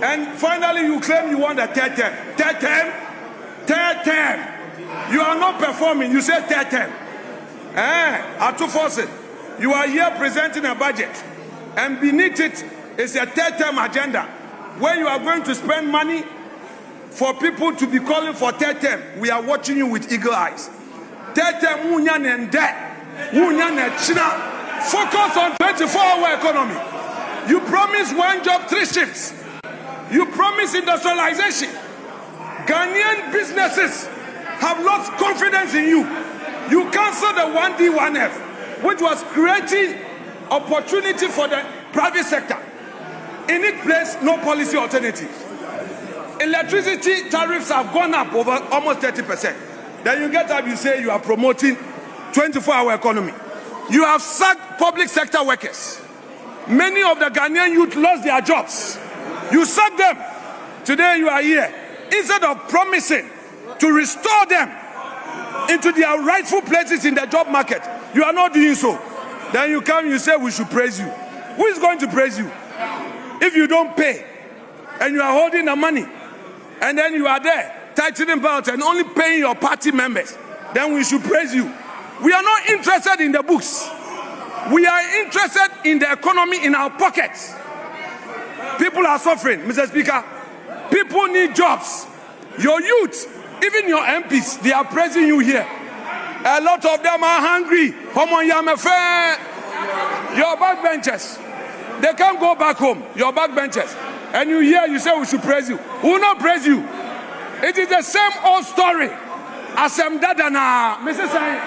And finally, you claim you want a third term. Third term? Third term. You are not performing. You say third term. Atu Forces, you are here presenting a budget. And beneath it is a third term agenda where you are going to spend money for people to be calling for third term. We are watching you with eagle eyes. Third term, focus on 24-hour economy. You promise one job, 3 shifts. You promise industrialization. Ghanaian businesses have lost confidence in you. You cancelled the 1D, 1F, which was creating opportunity for the private sector. In its place, no policy alternative. Electricity tariffs have gone up over almost 30%. Then you get up, you say you are promoting 24-hour economy. You have sacked public sector workers. Many of the Ghanaian youth lost their jobs. You sacked them. Today you are here. Instead of promising to restore them into their rightful places in the job market, you are not doing so. Then you come, you say we should praise you. Who is going to praise you? If you don't pay and you are holding the money and then you are there tightening belt and only paying your party members, then we should praise you. We are not interested in the books. We are interested in the economy in our pockets. People are suffering, Mr. Speaker. People need jobs. Your youth, even your MPs, they are praising you here. A lot of them are hungry. Your backbenchers, they can't go back home. Your backbenchers. And you hear, you say we should praise you. We will not praise you. It is the same old story. Asem Dadana, Mrs. Sai,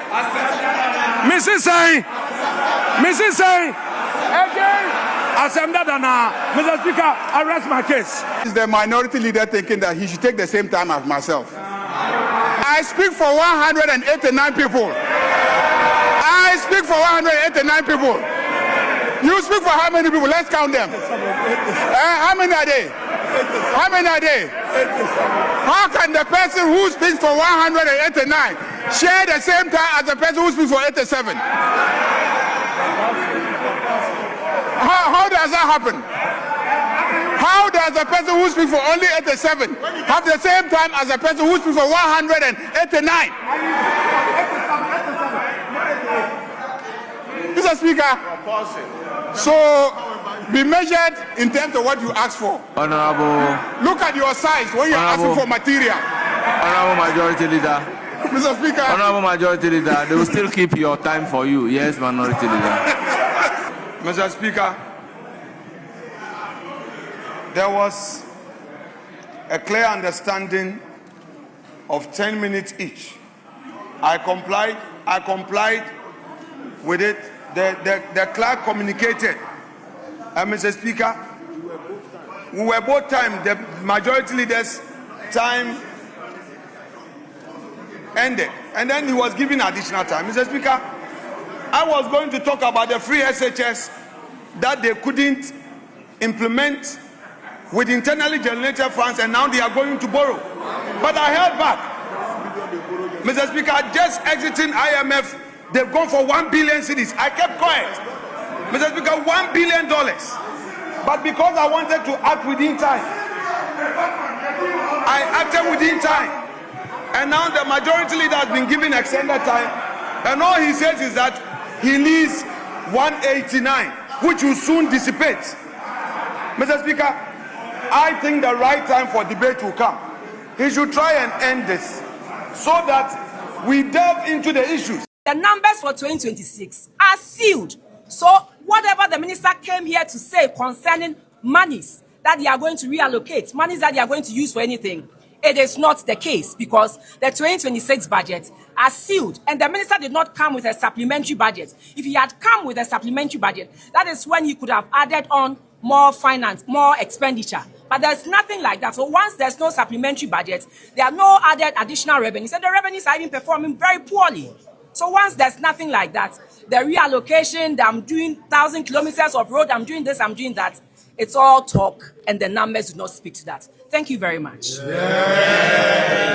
Mrs. Sai, again, Asem Dadana, Mr. Speaker, arrest my case. Is the minority leader thinking that he should take the same time as myself? I speak for 189 people. I speak for 189 people. You speak for how many people? Let's count them. How many are they? How many are they? How can the person who speaks for 189 share the same time as the person who speaks for 87? How does that happen? How does the person who speaks for only 87 have the same time as the person who speaks for 189? Mr. Speaker, so be measured in terms of what you ask for. Honorable. Look at your size when you're asking for material. Honorable Majority Leader. Mr. Speaker. Honorable Majority Leader, they will still keep your time for you. Yes, Minority Leader. Mr. Speaker, there was a clear understanding of 10 minutes each. I complied with it. The clerk communicated. Mr. Speaker, we were both time. The majority leader's time ended. And then he was given additional time. Mr. Speaker, I was going to talk about the free SHS that they couldn't implement with internally generated funds, and now they are going to borrow. But I held back. Mr. Speaker, just exiting IMF, they've gone for 1 billion cedis. I kept quiet. Mr. Speaker, $1 billion. But because I wanted to act within time, I acted within time. And now the majority leader has been given extended time. And all he says is that he needs 189, which will soon dissipate. Mr. Speaker, I think the right time for debate will come. He should try and end this so that we delve into the issues. The numbers for 2026 are sealed. So whatever the minister came here to say concerning monies that they are going to reallocate, monies that they are going to use for anything, it is not the case, because the 2026 budget are sealed, and the minister did not come with a supplementary budget. If he had come with a supplementary budget, that is when he could have added on more finance, more expenditure. But there's nothing like that. So once there's no supplementary budget, there are no added additional revenues, and the revenues are even performing very poorly. So once there's nothing like that, the reallocation, that I'm doing 1,000 kilometers of road, I'm doing this, I'm doing that, it's all talk, and the numbers do not speak to that. Thank you very much. Yeah.